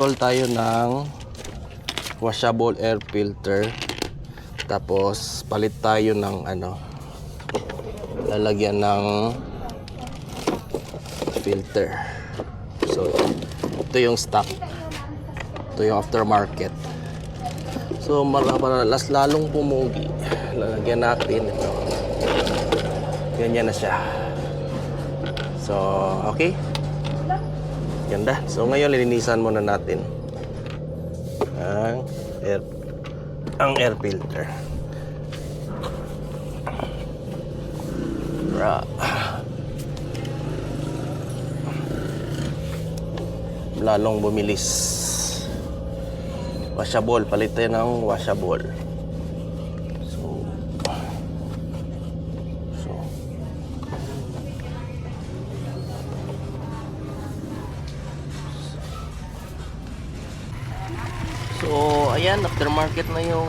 Install tayo ng washable air filter. Tapos palit tayo ng lalagyan ng filter. So ito yung stock. Ito yung aftermarket. So para lalong pumugi, lalagyan natin ito. Ganyan na siya. So okay. Ganda. So ngayon lilinisan muna natin ang air filter. Lalong bumilis. Washable, palit tayo ng washable. So ayan, aftermarket na yung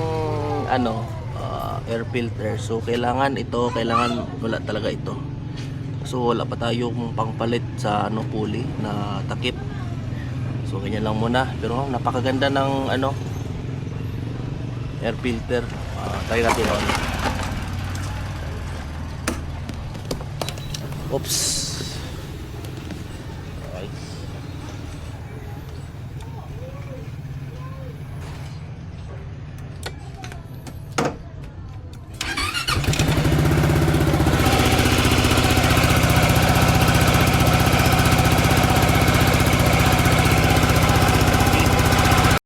air filter. So kailangan wala talaga ito. So wala pa tayong pangpalit sa pulley na takip. So ganyan lang muna. Pero napakaganda ng air filter. Try natin on. Oops.